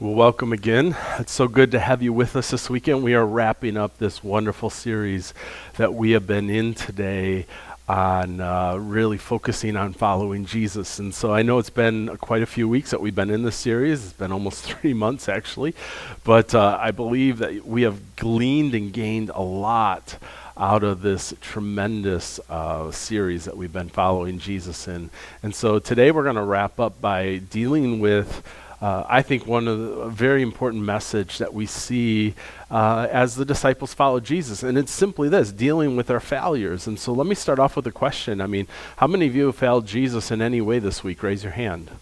Well, welcome again. It's so good to have you with us this weekend. We are wrapping up this wonderful series that we have been in today on really focusing on following Jesus. And so I know it's been quite a few weeks that we've been in this series. It's been almost 3 months, actually. But I believe that we have gleaned and gained a lot out of this tremendous series that we've been following Jesus in. And so today we're going to wrap up by dealing with I think one of the very important message that we see as the disciples follow Jesus, and it's simply this, dealing with our failures. And so let me start off with a question. I mean, how many of you have failed Jesus in any way this week? Raise your hand.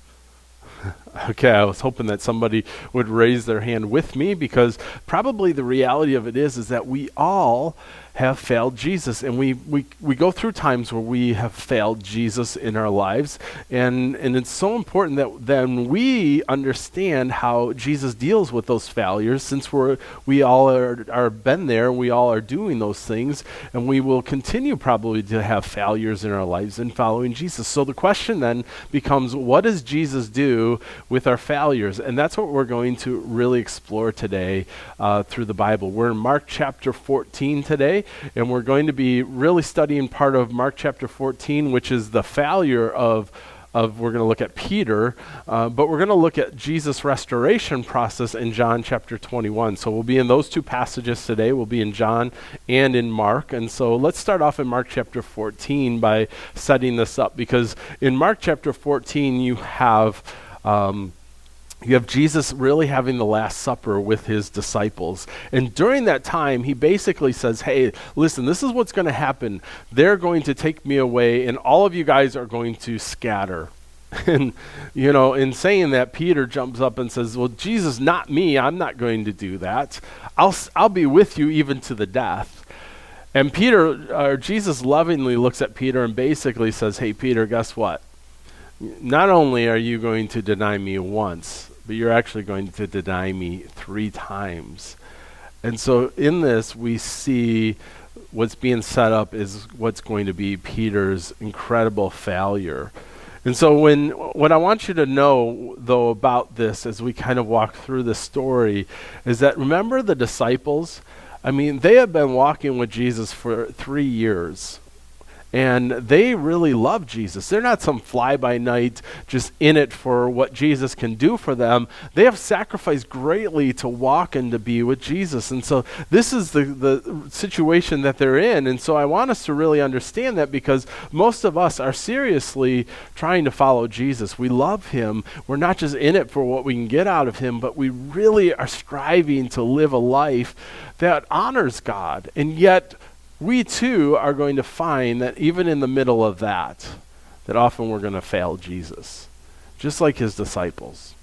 Okay, I was hoping that somebody would raise their hand with me, because probably the reality of it is that we all have failed Jesus, and we go through times where we have failed Jesus in our lives, and it's so important that then we understand how Jesus deals with those failures, since we all are been there, we all are doing those things, and we will continue probably to have failures in our lives in following Jesus. So the question then becomes, what does Jesus do with our failures? And that's what we're going to really explore today through the Bible. We're in Mark chapter 14 today, and we're going to be really studying part of Mark chapter 14, which is the failure of we're going to look at Peter, but we're going to look at Jesus' restoration process in John chapter 21. So we'll be in those two passages today. We'll be in John and in Mark. And so let's start off in Mark chapter 14 by setting this up, because in Mark chapter 14 you have Jesus really having the Last Supper with his disciples. And during that time, he basically says, hey, listen, this is what's going to happen. They're going to take me away, and all of you guys are going to scatter. And, in saying that, Peter jumps up and says, well, Jesus, not me. I'm not going to do that. I'll be with you even to the death. And Jesus lovingly looks at Peter and basically says, hey, Peter, guess what? Not only are you going to deny me once, but you're actually going to deny me 3 times. And so in this, we see what's being set up is what's going to be Peter's incredible failure. And so what I want you to know, though, about this as we kind of walk through the story is that, remember the disciples? I mean, they have been walking with Jesus for 3 years. And they really love Jesus. They're not some fly-by-night just in it for what Jesus can do for them. They have sacrificed greatly to walk and to be with Jesus. And so this is the situation that they're in. And so I want us to really understand that, because most of us are seriously trying to follow Jesus. We love him. We're not just in it for what we can get out of him, but we really are striving to live a life that honors God. And yet we too are going to find that even in the middle of that often we're going to fail Jesus, just like his disciples.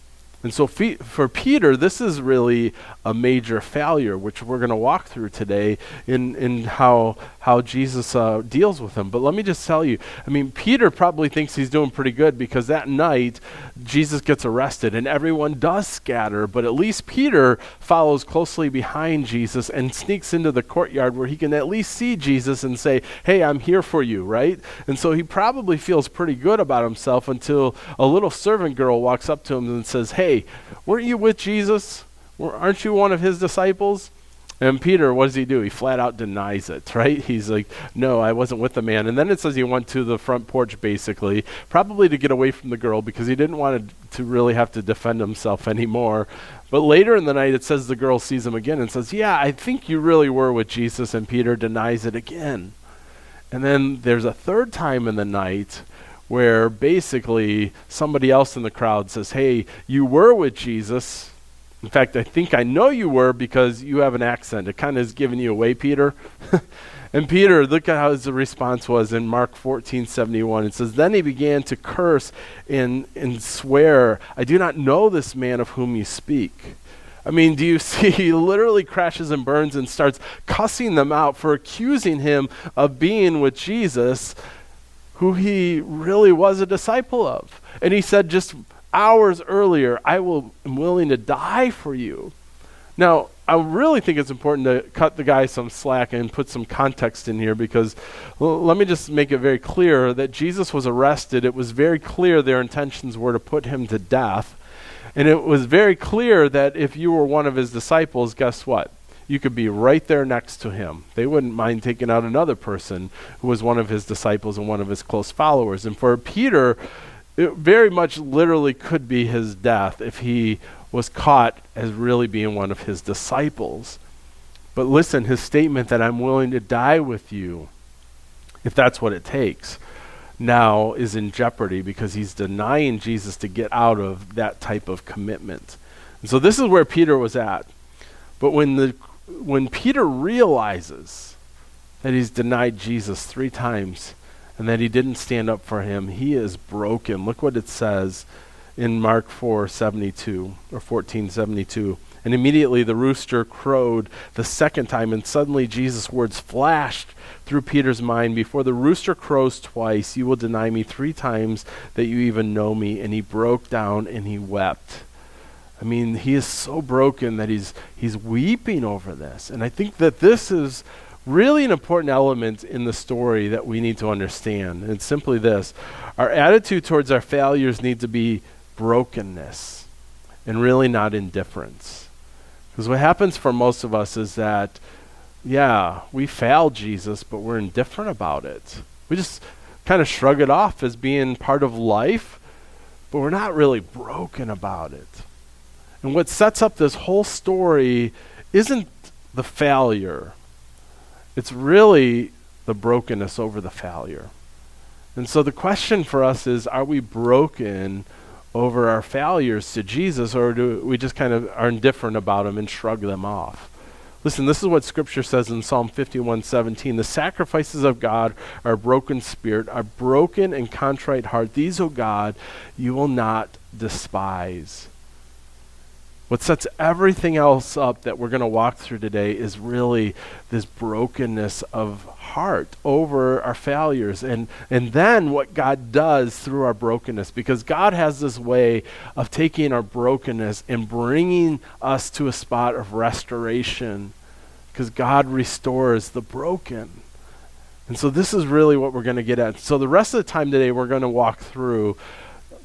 And so for Peter, this is really a major failure, which we're going to walk through today in how Jesus deals with him. But let me just tell you, I mean, Peter probably thinks he's doing pretty good, because that night Jesus gets arrested and everyone does scatter, but at least Peter follows closely behind Jesus and sneaks into the courtyard where he can at least see Jesus and say, hey, I'm here for you, right? And so he probably feels pretty good about himself until a little servant girl walks up to him and says, hey, weren't you with Jesus? Aren't you one of his disciples? And Peter, what does he do? He flat out denies it, right? He's like, no, I wasn't with the man. And then it says he went to the front porch, basically, probably to get away from the girl, because he didn't want to really have to defend himself anymore. But later in the night, it says the girl sees him again and says, yeah, I think you really were with Jesus. And Peter denies it again. And then there's a third time in the night where basically somebody else in the crowd says, hey, you were with Jesus. In fact, I think I know you were, because you have an accent. It kind of is giving you away, Peter. And Peter, look at how his response was in Mark 14:71. It says, then he began to curse and swear, I do not know this man of whom you speak. I mean, do you see? He literally crashes and burns and starts cussing them out for accusing him of being with Jesus, who he really was a disciple of. And he said just hours earlier, am willing to die for you. Now, I really think it's important to cut the guy some slack and put some context in here, because let me just make it very clear that Jesus was arrested. It was very clear their intentions were to put him to death. And it was very clear that if you were one of his disciples, guess what? You could be right there next to him. They wouldn't mind taking out another person who was one of his disciples and one of his close followers. And for Peter, it very much literally could be his death if he was caught as really being one of his disciples. But listen, his statement that I'm willing to die with you, if that's what it takes, now is in jeopardy because he's denying Jesus to get out of that type of commitment. And so this is where Peter was at. But when Peter realizes that he's denied Jesus 3 times and that he didn't stand up for him, he is broken. Look what it says in Mark 4:72 or 14:72. And immediately the rooster crowed the second time, and suddenly Jesus' words flashed through Peter's mind. Before the rooster crows twice, you will deny me 3 times that you even know me. And he broke down and he wept. I mean, he is so broken that he's weeping over this. And I think that this is really an important element in the story that we need to understand. And it's simply this: our attitude towards our failures needs to be brokenness and really not indifference. Because what happens for most of us is that, yeah, we failed Jesus, but we're indifferent about it. We just kind of shrug it off as being part of life, but we're not really broken about it. And what sets up this whole story isn't the failure. It's really the brokenness over the failure. And so the question for us is, are we broken over our failures to Jesus, or do we just kind of are indifferent about them and shrug them off? Listen, this is what Scripture says in Psalm 51:17. The sacrifices of God are a broken spirit, are broken and contrite heart. These, O God, you will not despise. What sets everything else up that we're going to walk through today is really this brokenness of heart over our failures. And then what God does through our brokenness, because God has this way of taking our brokenness and bringing us to a spot of restoration, because God restores the broken. And so this is really what we're going to get at. So the rest of the time today, we're going to walk through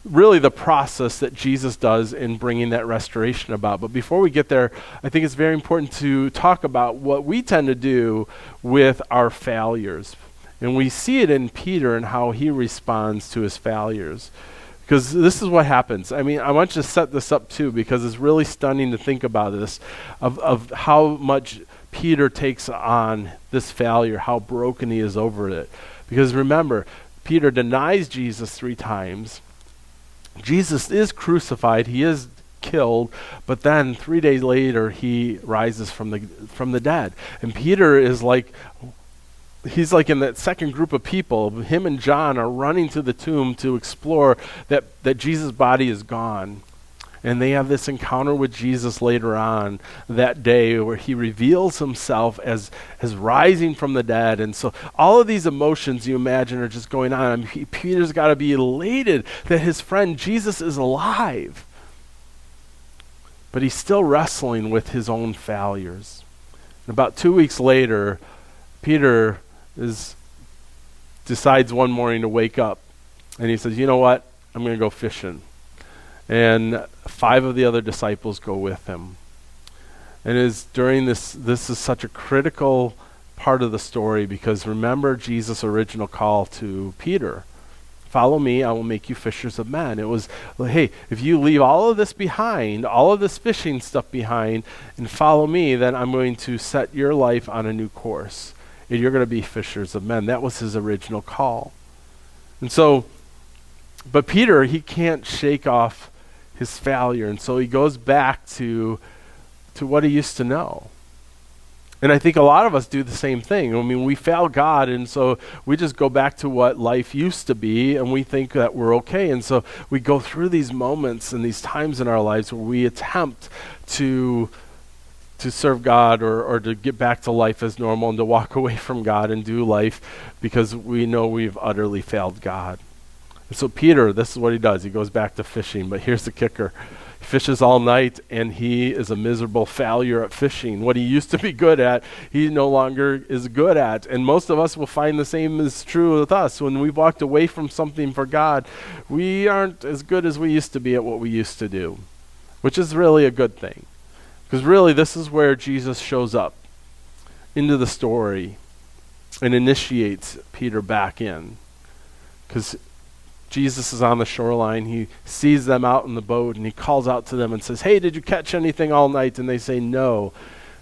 really the process that Jesus does in bringing that restoration about. But before we get there, I think it's very important to talk about what we tend to do with our failures. And we see it in Peter and how he responds to his failures. Because this is what happens. I mean, I want you to set this up too, because it's really stunning to think about this, of how much Peter takes on this failure, how broken he is over it. Because remember, Peter denies Jesus 3 times. Jesus is crucified, he is killed, but then 3 days later he rises from the dead. And Peter is he's like in that second group of people. Him and John are running to the tomb to explore that Jesus' body is gone. And they have this encounter with Jesus later on that day where he reveals himself as rising from the dead. And so all of these emotions you imagine are just going on. I mean, Peter's got to be elated that his friend Jesus is alive. But he's still wrestling with his own failures. And about 2 weeks later, Peter decides one morning to wake up. And he says, you know what? I'm going to go fishing. And 5 of the other disciples go with him. And is during this is such a critical part of the story, because remember Jesus' original call to Peter: follow me, I will make you fishers of men. It was, hey, if you leave all of this behind, all of this fishing stuff behind, and follow me, then I'm going to set your life on a new course. And you're going to be fishers of men. That was his original call. And so, but Peter, he can't shake off his failure, and so he goes back to what he used to know. And I think a lot of us do the same thing. I mean, we fail God, and so we just go back to what life used to be, and we think that we're okay. And so we go through these moments and these times in our lives where we attempt to serve God or to get back to life as normal and to walk away from God and do life because we know we've utterly failed God. And so Peter, this is what he does. He goes back to fishing, but here's the kicker. He fishes all night, and he is a miserable failure at fishing. What he used to be good at, he no longer is good at. And most of us will find the same is true with us. When we've walked away from something for God, we aren't as good as we used to be at what we used to do. which is really a good thing. Because really, this is where Jesus shows up into the story and initiates Peter back in. Because Jesus is on the shoreline. He sees them out in the boat, and he calls out to them and says, "Hey, did you catch anything all night?" And they say, "No."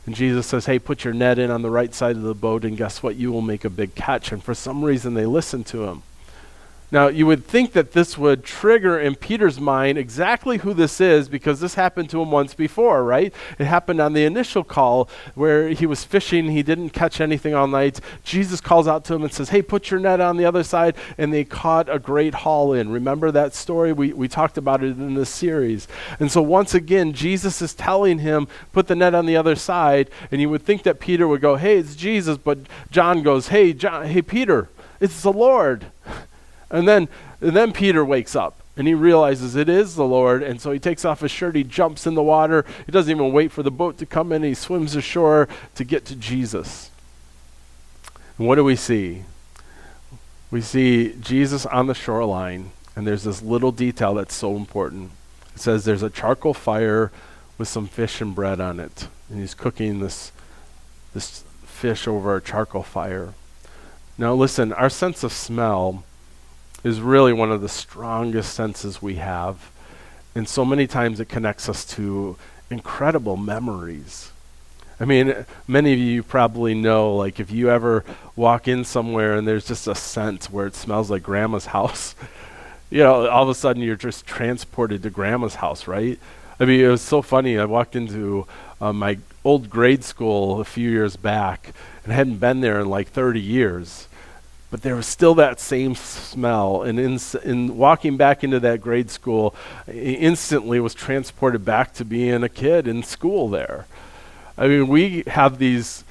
And Jesus says, "Hey, put your net in on the right side of the boat, and guess what? You will make a big catch." And for some reason, they listen to him. Now, you would think that this would trigger in Peter's mind exactly who this is, because this happened to him once before, right? It happened on the initial call where he was fishing. He didn't catch anything all night. Jesus calls out to him and says, "Hey, put your net on the other side." And they caught a great haul in. Remember that story? We talked about it in this series. And so once again, Jesus is telling him, put the net on the other side. And you would think that Peter would go, "Hey, it's Jesus." But John goes, "Hey, Peter, it's the Lord." And then Peter wakes up and he realizes it is the Lord, and so he takes off his shirt, he jumps in the water, he doesn't even wait for the boat to come in, he swims ashore to get to Jesus. And what do we see? We see Jesus on the shoreline, and there's this little detail that's so important. It says there's a charcoal fire with some fish and bread on it, and he's cooking this fish over a charcoal fire. Now listen, our sense of smell is really one of the strongest senses we have. And so many times it connects us to incredible memories. I mean, many of you probably know, like if you ever walk in somewhere and there's just a scent where it smells like grandma's house, all of a sudden you're just transported to grandma's house, right? I mean, it was so funny. I walked into my old grade school a few years back and I hadn't been there in like 30 years. But there was still that same smell, and in walking back into that grade school, instantly was transported back to being a kid in school there. I mean, we have these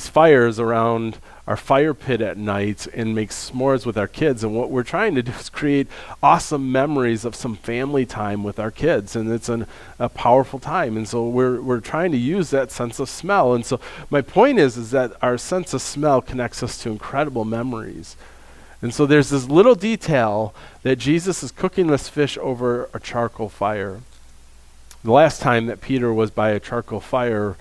fires around our fire pit at night and make s'mores with our kids, and what we're trying to do is create awesome memories of some family time with our kids, and it's a powerful time. And so we're trying to use that sense of smell. And so my point is that our sense of smell connects us to incredible memories. And so there's this little detail that Jesus is cooking this fish over a charcoal fire. The last time that Peter was by a charcoal fire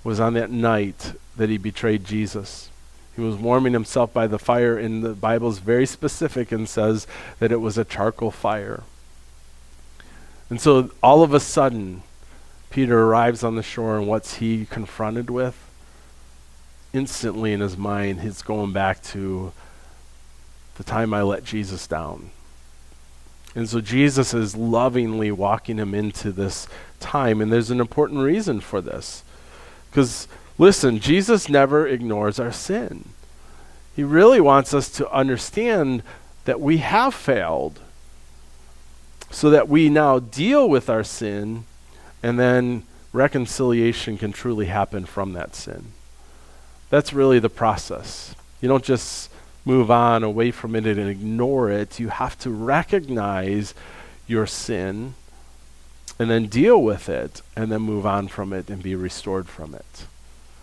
was on that night that he betrayed Jesus. He was warming himself by the fire, and the Bible is very specific and says that it was a charcoal fire. And so all of a sudden, Peter arrives on the shore, and what's he confronted with? Instantly in his mind, he's going back to the time I let Jesus down. And so Jesus is lovingly walking him into this time, and there's an important reason for this. Because listen, Jesus never ignores our sin. He really wants us to understand that we have failed so that we now deal with our sin, and then reconciliation can truly happen from that sin. That's really the process. You don't just move on away from it and ignore it. You have to recognize your sin and then deal with it and then move on from it and be restored from it.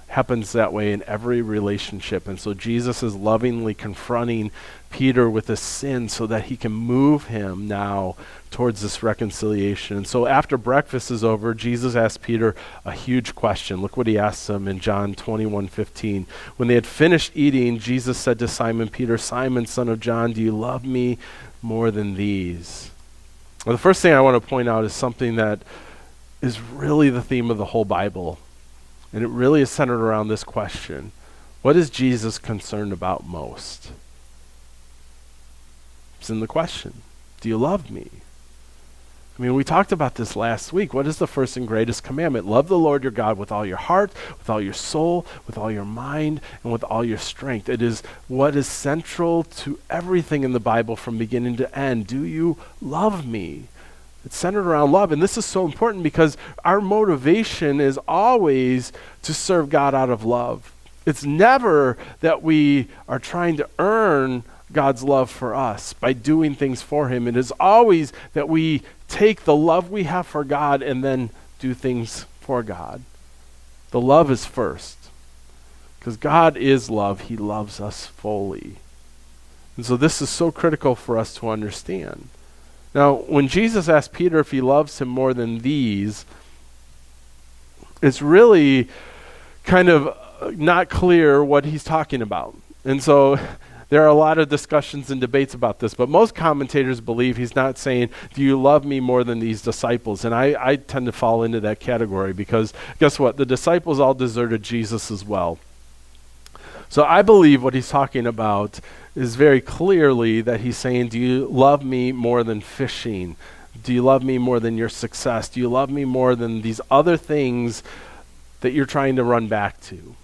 Happens that way in every relationship. And so Jesus is lovingly confronting Peter with his sin so that he can move him now towards this reconciliation. And so after breakfast is over, Jesus asked Peter a huge question. Look what he asks him in John 21:15. When they had finished eating, Jesus said to Simon Peter, "Simon, son of John, do you love me more than these?" Well, the first thing I want to point out is something that is really the theme of the whole Bible. And it really is centered around this question. What is Jesus concerned about most? It's in the question. Do you love me? I mean, we talked about this last week. What is the first and greatest commandment? Love the Lord your God with all your heart, with all your soul, with all your mind, and with all your strength. It is what is central to everything in the Bible from beginning to end. Do you love me? It's centered around love, and this is so important because our motivation is always to serve God out of love. It's never that we are trying to earn God's love for us by doing things for him. It is always that we take the love we have for God and then do things for God. The love is first because God is love. He loves us fully. And so this is so critical for us to understand. Now, when Jesus asked Peter if he loves him more than these, it's really kind of not clear what he's talking about. And so there are a lot of discussions and debates about this, but most commentators believe he's not saying, do you love me more than these disciples? And I tend to fall into that category because guess what? The disciples all deserted Jesus as well. So I believe what he's talking about is very clearly that he's saying, do you love me more than fishing? Do you love me more than your success? Do you love me more than these other things that you're trying to run back to?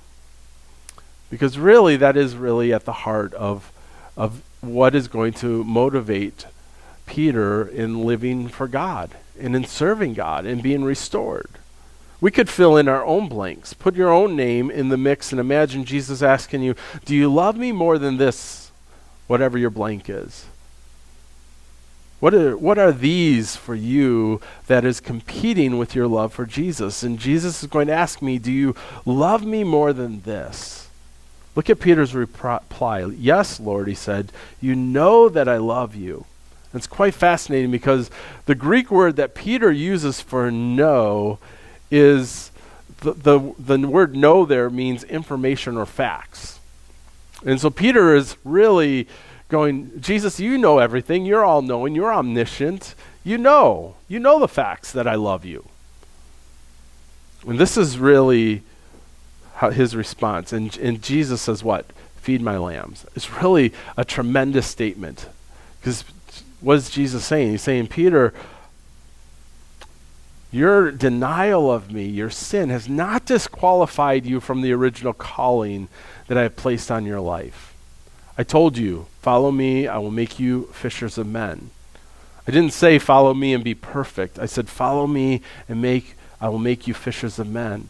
Because really, that is really at the heart of what is going to motivate Peter in living for God and in serving God and being restored. We could fill in our own blanks. Put your own name in the mix and imagine Jesus asking you, do you love me more than this, whatever your blank is? What are these for you that is competing with your love for Jesus? And Jesus is going to ask me, do you love me more than this? Look at Peter's reply. Yes, Lord, he said, you know that I love you. And it's quite fascinating because the Greek word that Peter uses for know is the word know there means information or facts. And so Peter is really going, Jesus, you know everything. You're all knowing. You're omniscient. You know the facts that I love you. And this is really his response. And Jesus says what? Feed my lambs. It's really a tremendous statement. Because what is Jesus saying? He's saying, Peter, your denial of me, your sin, has not disqualified you from the original calling that I have placed on your life. I told you, follow me, I will make you fishers of men. I didn't say follow me and be perfect. I said follow me and I will make you fishers of men.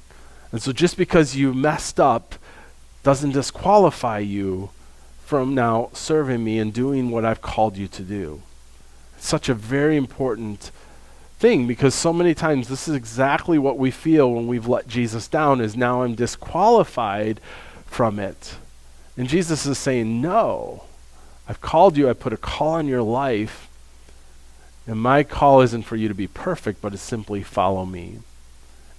And so just because you messed up doesn't disqualify you from now serving me and doing what I've called you to do. It's such a very important thing because so many times this is exactly what we feel when we've let Jesus down is now I'm disqualified from it. And Jesus is saying, no, I've called you, I put a call on your life, and my call isn't for you to be perfect, but it's simply follow me.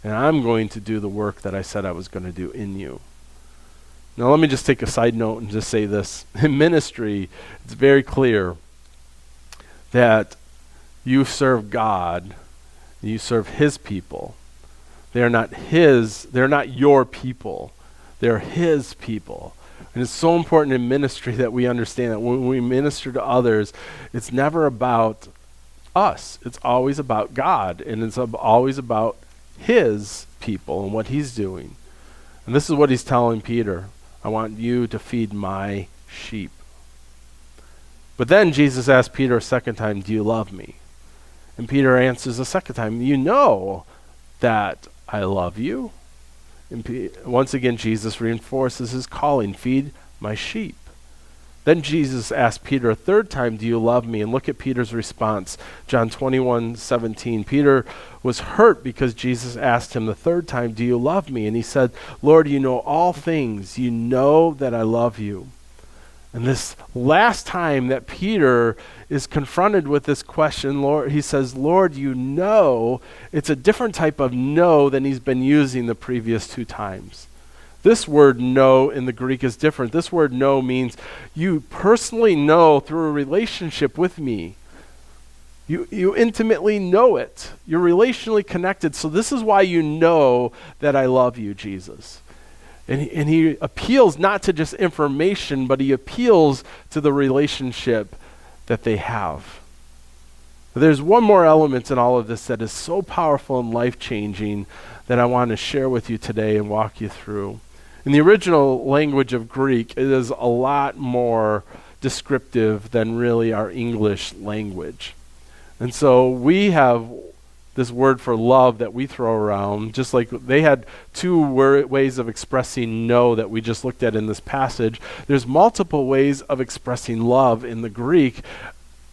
And I'm going to do the work that I said I was going to do in you. Now let me just take a side note and just say this. In ministry, it's very clear that you serve God, you serve his people. They're not your people. They're his people. And it's so important in ministry that we understand that when we minister to others, it's never about us. It's always about God, and it's always about his people and what he's doing. And this is what he's telling Peter. I want you to feed my sheep. But then Jesus asked Peter a second time, do you love me? And Peter answers a second time, you know that I love you. And once again, Jesus reinforces his calling, feed my sheep. Then Jesus asked Peter a third time, do you love me? And look at Peter's response, John 21:17. Peter was hurt because Jesus asked him the third time, do you love me? And he said, Lord, you know all things. You know that I love you. And this last time that Peter is confronted with this question, Lord, he says, Lord, you know. It's a different type of know than he's been using the previous two times. This word know in the Greek is different. This word know means you personally know through a relationship with me. You intimately know it. You're relationally connected. So this is why you know that I love you, Jesus. And he appeals not to just information, but he appeals to the relationship that they have. There's one more element in all of this that is so powerful and life-changing that I want to share with you today and walk you through. In the original language of Greek, it is a lot more descriptive than really our English language. And so we have this word for love that we throw around, just like they had two ways of expressing no that we just looked at in this passage. There's multiple ways of expressing love in the Greek,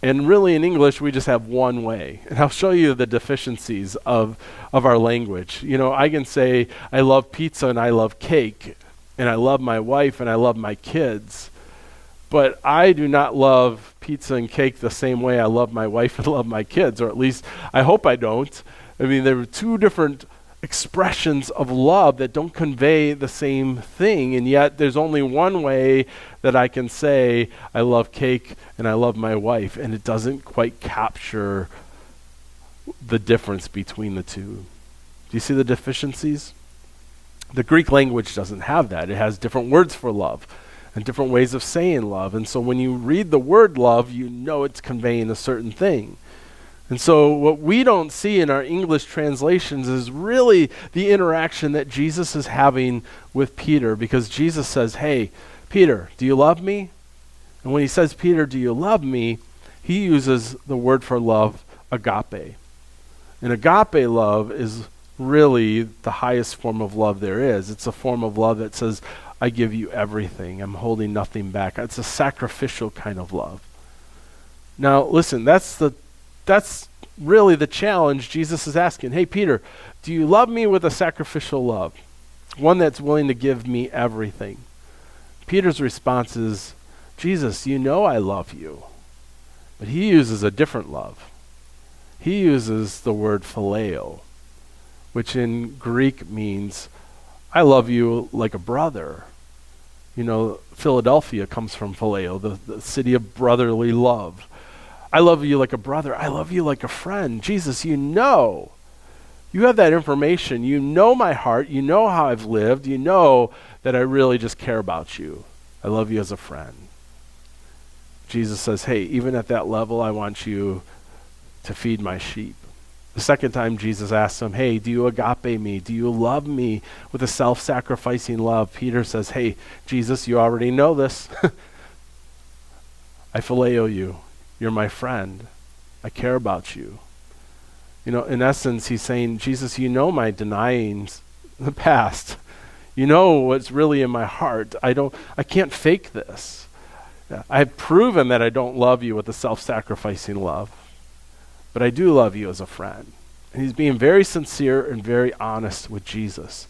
and really in English we just have one way. And I'll show you the deficiencies of our language. You know, I can say I love pizza and I love cake, and I love my wife and I love my kids. But I do not love pizza and cake the same way I love my wife and love my kids, or at least I hope I don't. I mean, there are two different expressions of love that don't convey the same thing, and yet there's only one way that I can say I love cake and I love my wife, and it doesn't quite capture the difference between the two. Do you see the deficiencies? The Greek language doesn't have that. It has different words for love and different ways of saying love. And so when you read the word love, you know it's conveying a certain thing. And so what we don't see in our English translations is really the interaction that Jesus is having with Peter, because Jesus says, hey, Peter, do you love me? And when he says, Peter, do you love me? He uses the word for love, agape. And agape love is really the highest form of love there is. It's a form of love that says, I give you everything. I'm holding nothing back. It's a sacrificial kind of love. Now, listen, that's really the challenge Jesus is asking. Hey, Peter, do you love me with a sacrificial love? One that's willing to give me everything. Peter's response is, Jesus, you know I love you. But he uses a different love. He uses the word phileo, which in Greek means, I love you like a brother. You know, Philadelphia comes from phileo, the city of brotherly love. I love you like a brother. I love you like a friend. Jesus, you know. You have that information. You know my heart. You know how I've lived. You know that I really just care about you. I love you as a friend. Jesus says, hey, even at that level, I want you to feed my sheep. The second time Jesus asks him, hey, do you agape me? Do you love me with a self-sacrificing love? Peter says, hey, Jesus, you already know this. I phileo you. You're my friend. I care about you. You know, in essence, he's saying, Jesus, you know my denyings in the past. You know what's really in my heart. I can't fake this. I've proven that I don't love you with a self-sacrificing love. But I do love you as a friend. And he's being very sincere and very honest with Jesus.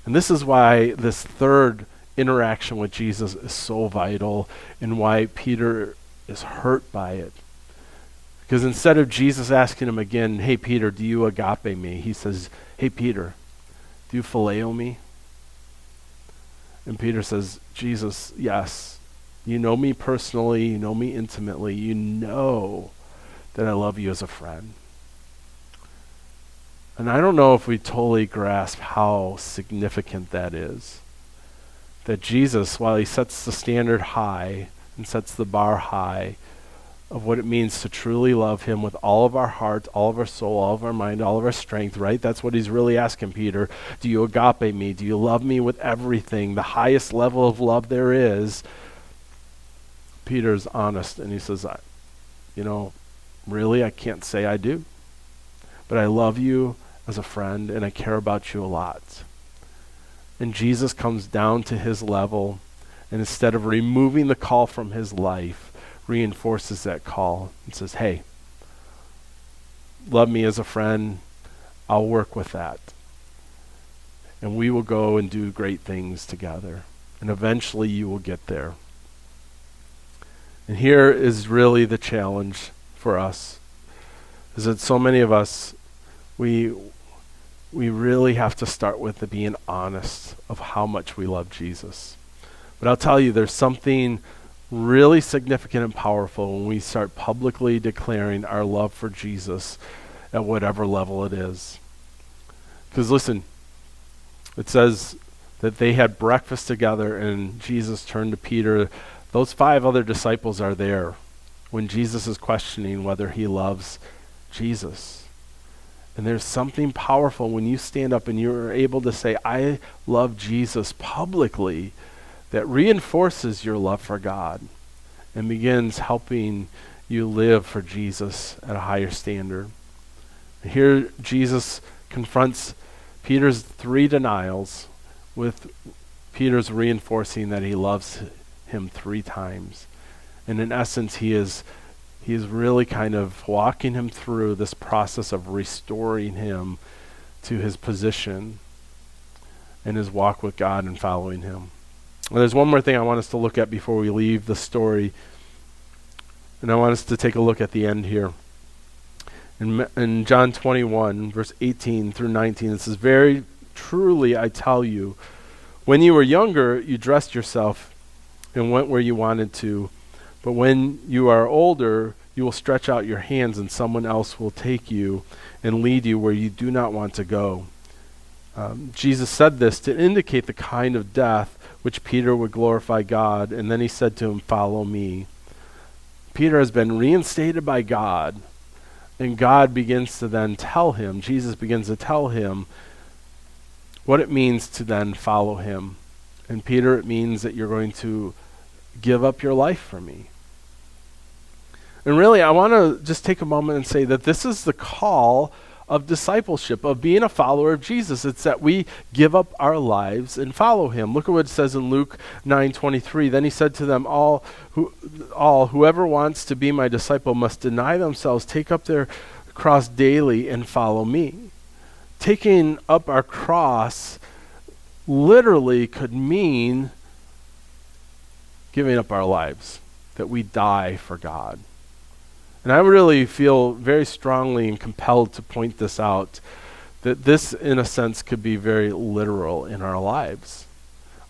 And this is why this third interaction with Jesus is so vital, and why Peter is hurt by it. Because instead of Jesus asking him again, hey, Peter, do you agape me? He says, hey, Peter, do you phileo me? And Peter says, Jesus, yes. You know me personally. You know me intimately. You know that I love you as a friend. And I don't know if we totally grasp how significant that is. That Jesus, while he sets the standard high and sets the bar high of what it means to truly love him with all of our heart, all of our soul, all of our mind, all of our strength, right? That's what he's really asking Peter. Do you agape me? Do you love me with everything? The highest level of love there is. Peter's honest, and he says, really, I can't say I do. But I love you as a friend, and I care about you a lot. And Jesus comes down to his level, and instead of removing the call from his life, reinforces that call and says, hey, love me as a friend. I'll work with that. And we will go and do great things together. And eventually you will get there. And here is really the challenge for us, is that so many of us, we really have to start with being honest of how much we love Jesus. But I'll tell you, there's something really significant and powerful when we start publicly declaring our love for Jesus at whatever level it is. Because listen, it says that they had breakfast together, and Jesus turned to Peter. Those 5 other disciples are there when Jesus is questioning whether he loves Jesus. And there's something powerful when you stand up and you're able to say, I love Jesus publicly, that reinforces your love for God and begins helping you live for Jesus at a higher standard. And here Jesus confronts Peter's 3 denials with Peter's reinforcing that he loves him 3 times. And in essence, he is really kind of walking him through this process of restoring him to his position in his walk with God and following him. Well, there's one more thing I want us to look at before we leave the story, and I want us to take a look at the end here. In John 21, verse 18 through 19, it says, "Very truly I tell you, when you were younger, you dressed yourself and went where you wanted to. But when you are older, you will stretch out your hands and someone else will take you and lead you where you do not want to go." Jesus said this to indicate the kind of death which Peter would glorify God. And then he said to him, "Follow me." Peter has been reinstated by God. And God begins to then tell him, Jesus begins to tell him what it means to then follow him. And Peter, it means that you're going to give up your life for me. And really, I want to just take a moment and say that this is the call of discipleship, of being a follower of Jesus. It's that we give up our lives and follow him. Look at what it says in Luke 9:23. Then he said to them, whoever wants to be my disciple must deny themselves, take up their cross daily, and follow me. Taking up our cross literally could mean giving up our lives, that we die for God. And I really feel very strongly and compelled to point this out, that this, in a sense, could be very literal in our lives.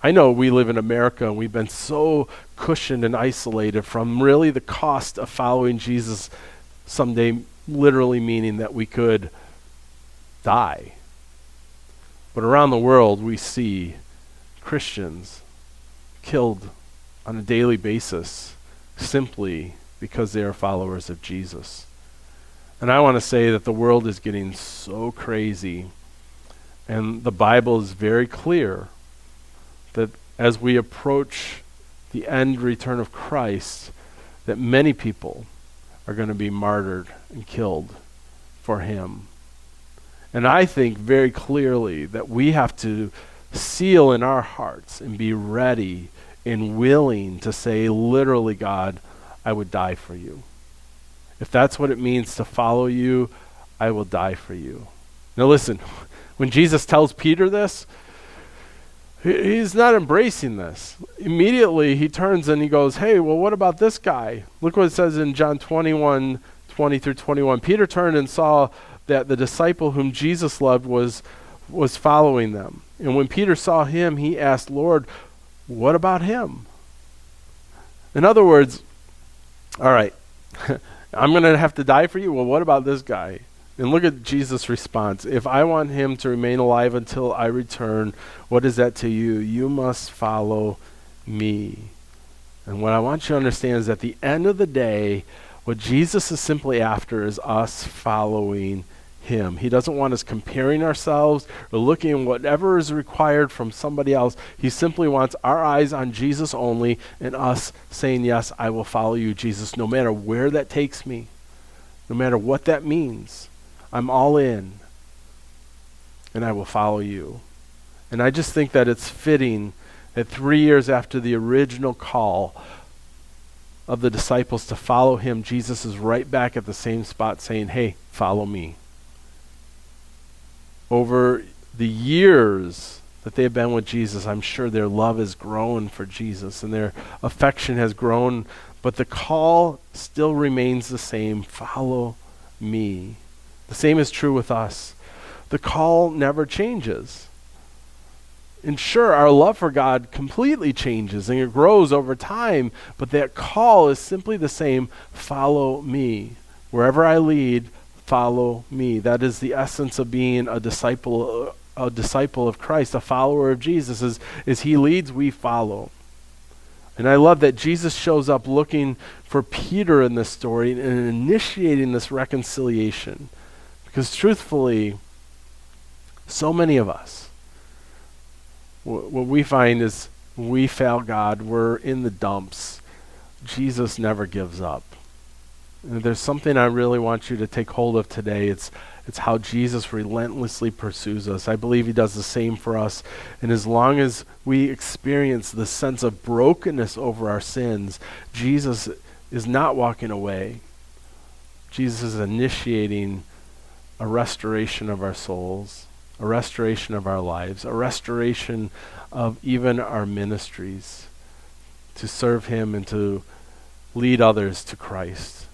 I know we live in America and we've been so cushioned and isolated from really the cost of following Jesus someday, literally meaning that we could die. But around the world, we see Christians killed on a daily basis simply because they are followers of Jesus. And I want to say that the world is getting so crazy, and the Bible is very clear that as we approach the end return of Christ, that many people are going to be martyred and killed for him. And I think very clearly that we have to seal in our hearts and be ready and willing to say, literally, God, I would die for you. If that's what it means to follow you, I will die for you. Now listen, when Jesus tells Peter this, he's not embracing this. Immediately he turns and he goes, hey, well, what about this guy? Look what it says in John 21:20 through 21. Peter turned and saw that the disciple whom Jesus loved was following them. And when Peter saw him, he asked, Lord, what about him? In other words, all right, I'm going to have to die for you. Well, what about this guy? And look at Jesus' response. If I want him to remain alive until I return, what is that to you? You must follow me. And what I want you to understand is at the end of the day, what Jesus is simply after is us following him. He doesn't want us comparing ourselves or looking at whatever is required from somebody else. He simply wants our eyes on Jesus only and us saying, yes, I will follow you, Jesus, no matter where that takes me, no matter what that means. I'm all in, and I will follow you. And I just think that it's fitting that 3 years after the original call of the disciples to follow him, Jesus is right back at the same spot saying, hey, follow me. Over the years that they've been with Jesus, I'm sure their love has grown for Jesus and their affection has grown, but the call still remains the same, follow me. The same is true with us. The call never changes. And sure, our love for God completely changes and it grows over time, but that call is simply the same, follow me. Wherever I lead, follow me. That is the essence of being a disciple of Christ, a follower of Jesus. As he leads, we follow. And I love that Jesus shows up looking for Peter in this story and initiating this reconciliation. Because truthfully, so many of us, what we find is when we fail God, we're in the dumps. Jesus never gives up. And there's something I really want you to take hold of today. It's how Jesus relentlessly pursues us. I believe he does the same for us. And as long as we experience the sense of brokenness over our sins, Jesus is not walking away. Jesus is initiating a restoration of our souls. a restoration of our lives, a restoration of even our ministries to serve him and to lead others to Christ.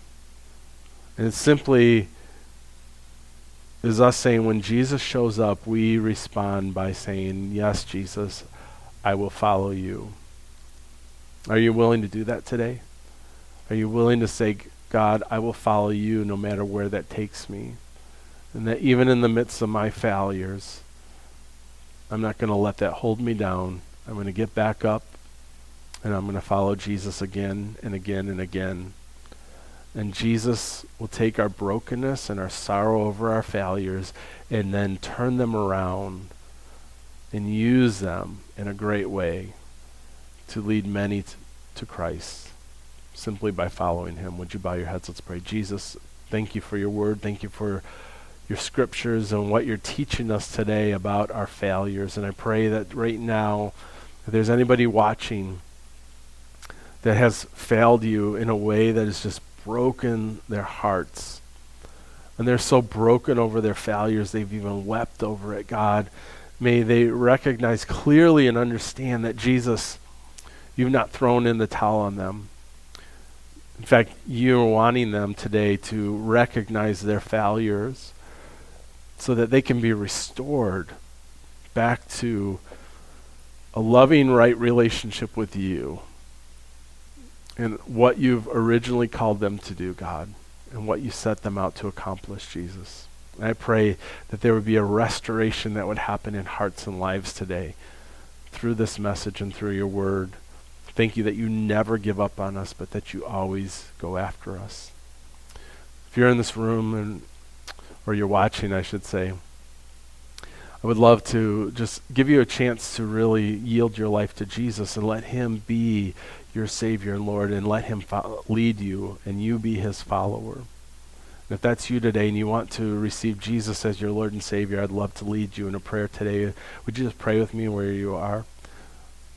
And it simply is us saying, when Jesus shows up, we respond by saying, yes, Jesus, I will follow you. Are you willing to do that today? Are you willing to say, God, I will follow you no matter where that takes me? And that even in the midst of my failures, I'm not going to let that hold me down. I'm going to get back up, and I'm going to follow Jesus again and again and again. And Jesus will take our brokenness and our sorrow over our failures and then turn them around and use them in a great way to lead many to Christ simply by following him. Would you bow your heads? Let's pray. Jesus, thank you for your word. Thank you for your scriptures and what you're teaching us today about our failures. And I pray that right now, if there's anybody watching that has failed you in a way that has just broken their hearts, and they're so broken over their failures, they've even wept over it, God, may they recognize clearly and understand that, Jesus, you've not thrown in the towel on them. In fact, you're wanting them today to recognize their failures so that they can be restored back to a loving, right relationship with you and what you've originally called them to do, God, and what you set them out to accomplish, Jesus. And I pray that there would be a restoration that would happen in hearts and lives today through this message and through your word. Thank you that you never give up on us, but that you always go after us. If you're in this room, or you're watching, I should say, I would love to just give you a chance to really yield your life to Jesus and let him be your Savior and Lord, and let him lead you and you be his follower. And if that's you today and you want to receive Jesus as your Lord and Savior, I'd love to lead you in a prayer today. Would you just pray with me where you are?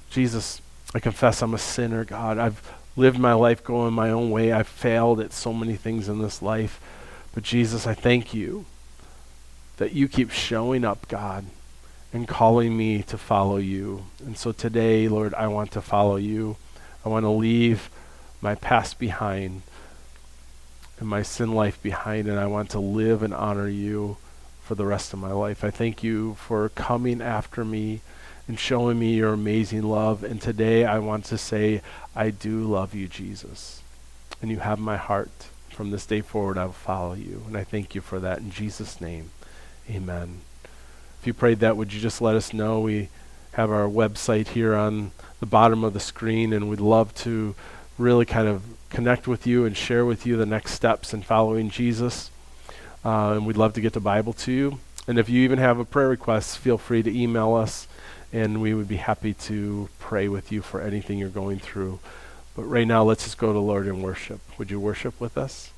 Jesus, I confess I'm a sinner, God. I've lived my life going my own way. I've failed at so many things in this life. But Jesus, I thank you that you keep showing up, God, and calling me to follow you. And so today, Lord, I want to follow you. I want to leave my past behind and my sin life behind, and I want to live and honor you for the rest of my life. I thank you for coming after me and showing me your amazing love. And today I want to say, I do love you, Jesus. And you have my heart. From this day forward, I will follow you. And I thank you for that. In Jesus' name, amen. If you prayed that, would you just let us know? We have our website here on the bottom of the screen, and we'd love to really kind of connect with you and share with you the next steps in following Jesus. And we'd love to get the Bible to you. And if you even have a prayer request, feel free to email us, and we would be happy to pray with you for anything you're going through. But right now, let's just go to the Lord in worship. Would you worship with us?